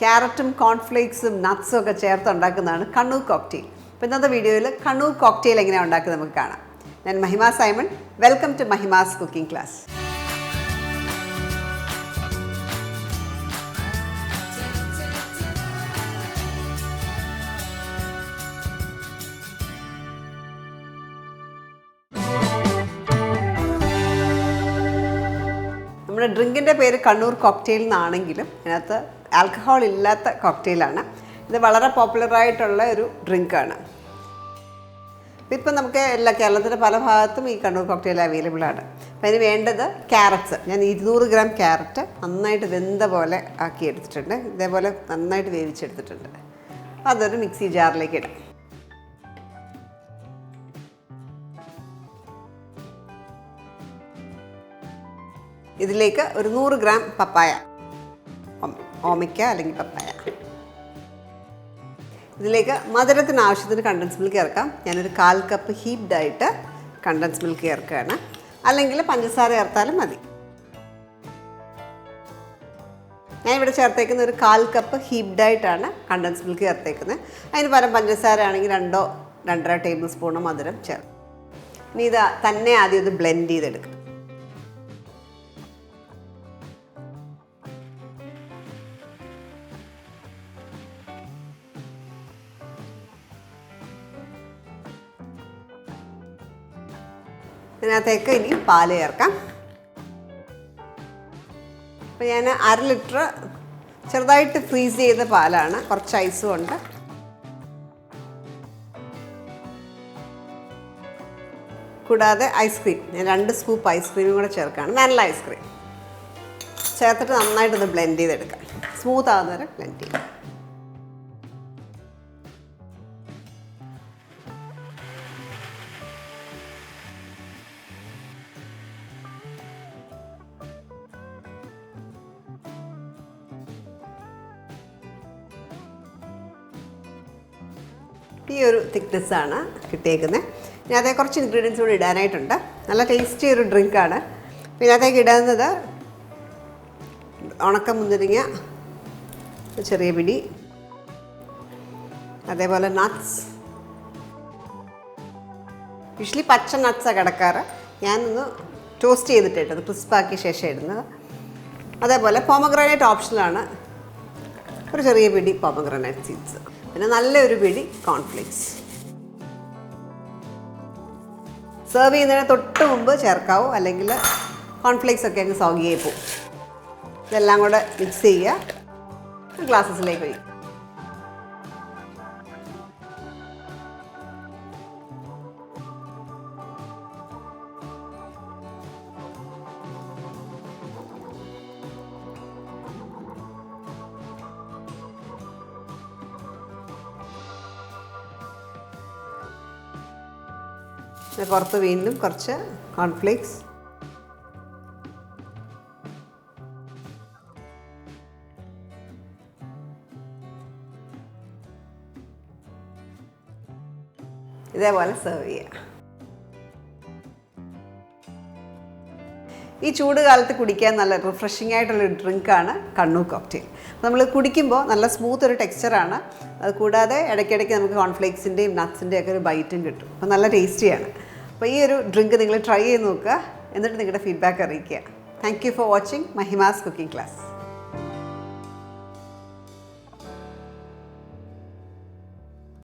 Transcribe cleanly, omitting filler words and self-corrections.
ക്യാരറ്റും കോൺഫ്ലേക്സും നട്ട്സും ഒക്കെ ചേർത്ത് ഉണ്ടാക്കുന്നതാണ് കണ്ണൂർ കോക്ടെയിൽ. അപ്പോൾ ഇന്നത്തെ വീഡിയോയിൽ കണ്ണൂർ കോക്ടെയിൽ എങ്ങനെയാണ് ഉണ്ടാക്കുന്നത് നമുക്ക് കാണാം. ഞാൻ Mahima Simon. Welcome to Mahima's cooking class. നമ്മുടെ ഡ്രിങ്കിൻ്റെ പേര് കണ്ണൂർ കോക്ടെയിൽ എന്നാണെങ്കിലും ഇതിനകത്ത് ആൽക്കഹോൾ ഇല്ലാത്ത കോക്ടെയിലാണ്. ഇത് വളരെ പോപ്പുലറായിട്ടുള്ള ഒരു ഡ്രിങ്കാണ്. ഇപ്പം നമുക്ക് കേരളത്തിൻ്റെ പല ഭാഗത്തും ഈ കണ്ണൂർ കോക്ടെയിൽ അവൈലബിൾ ആണ്. അപ്പം അതിന് വേണ്ടത് ക്യാരറ്റ്സ്. ഞാൻ 200 ഗ്രാം ക്യാരറ്റ് നന്നായിട്ട് വെന്ത പോലെ ആക്കി എടുത്തിട്ടുണ്ട്. ഇതേപോലെ നന്നായിട്ട് വേവിച്ചെടുത്തിട്ടുണ്ട്. അതൊരു മിക്സി ജാറിലേക്ക് ഇടാം. ഇതിലേക്ക് ഒരു 100 ഗ്രാം പപ്പായ, ഓമിക്ക അല്ലെങ്കിൽ പപ്പായ. ഇതിലേക്ക് മധുരത്തിന് ആവശ്യത്തിന് കണ്ടൻസ് മിൽക്ക് ചേർക്കാം. ഞാനൊരു 1/4 കപ്പ് ഹീപ്ഡായിട്ട് കണ്ടൻസ് മിൽക്ക് ചേർക്കുകയാണ്. അല്ലെങ്കിൽ പഞ്ചസാര ചേർത്താലും മതി. ഞാനിവിടെ ചേർത്തേക്കുന്ന ഒരു 1/4 കപ്പ് ഹീപ്ഡായിട്ടാണ് കണ്ടൻസ് മിൽക്ക് ചേർത്തേക്കുന്നത്. അതിന് പകരം പഞ്ചസാര ആണെങ്കിൽ 2-2.5 ടേബിൾ സ്പൂണ് മധുരം ചേർക്കും. ഇനി ഇത് തന്നെ ആദ്യം ഒന്ന് ബ്ലെൻഡ് ചെയ്തെടുക്കും. ഇതിനകത്തേക്ക് ഇനി പാല് ചേർക്കാം. അപ്പോൾ ഞാൻ 1/2 ലിറ്റർ ചെറുതായിട്ട് ഫ്രീസ് ചെയ്ത പാലാണ്, കുറച്ച് ഐസും ഉണ്ട്. കൂടാതെ ഐസ്ക്രീം, ഞാൻ 2 സ്കൂപ്പ് ഐസ്ക്രീമും കൂടെ ചേർക്കുകയാണ്. നല്ല ഐസ്ക്രീം ചേർത്തിട്ട് നന്നായിട്ടൊന്ന് ബ്ലെൻഡ് ചെയ്തെടുക്കാം. സ്മൂത്ത് ആകുന്നവരെ ബ്ലെൻഡ് ചെയ്യാം. ഈ ഒരു തിക്നെസ്സാണ് കിട്ടിയേക്കുന്നത്. പിന്നെ അതേ കുറച്ച് ഇൻഗ്രീഡിയൻസ് കൂടി ഇടാനായിട്ടുണ്ട്. നല്ല ടേസ്റ്റി ഒരു ഡ്രിങ്കാണ്. പിന്നെ അതേക്ക് ഇടുന്നത് ഉണക്ക മുന്തിരിങ്ങ ചെറിയ പിടി, അതേപോലെ നട്ട്സ്. യൂഷ്വലി പച്ച നട്ട്സാണ് കിടക്കാറ്. ഞാനൊന്ന് ടോസ്റ്റ് ചെയ്തിട്ടിട്ടത് ക്രിസ്പാക്കിയ ശേഷം ഇടുന്നത്. അതേപോലെ പോമഗ്രാനൈറ്റ് ഓപ്ഷനിലാണ്. ഒരു ചെറിയ പിടി പോമഗ്രാനൈറ്റ് സീഡ്സ്, പിന്നെ നല്ലൊരു പിടി കോൺഫ്ലേക്സ്. സെർവ് ചെയ്യുന്നതിന് തൊട്ട് മുമ്പ് ചേർക്കാവൂ, അല്ലെങ്കിൽ കോൺഫ്ലേക്സ് ഒക്കെ അങ്ങ് സോഗിയായി പോകും. ഇതെല്ലാം കൂടെ മിക്സ് ചെയ്യുക, ഗ്ലാസസിലേക്ക് ഒഴിക്കും. പുറത്ത് വീണ്ടും കുറച്ച് കോൺഫ്ലേക്സ്. ഇതേപോലെ സെർവ് ചെയ്യുക. ഈ ചൂട് കാലത്ത് കുടിക്കാൻ നല്ല റിഫ്രഷിംഗ് ആയിട്ടുള്ളൊരു ഡ്രിങ്കാണ് കണ്ണൂർ കോക്ടെയിൽ. നമ്മൾ കുടിക്കുമ്പോൾ നല്ല സ്മൂത്ത് ഒരു ടെക്സ്ചറാണ്. അത് കൂടാതെ ഇടയ്ക്കിടയ്ക്ക് നമുക്ക് കോൺഫ്ലേക്സിൻ്റെയും നട്ട്സിൻ്റെയും ഒക്കെ ഒരു ബൈറ്റും കിട്ടും. അപ്പോൾ നല്ല ടേസ്റ്റിയാണ്. അപ്പോൾ ഈ ഒരു ഡ്രിങ്ക് നിങ്ങൾ ട്രൈ ചെയ്ത് നോക്കുക, എന്നിട്ട് നിങ്ങളുടെ ഫീഡ്ബാക്ക് അറിയിക്കുക. Thank you for watching Mahima's cooking class.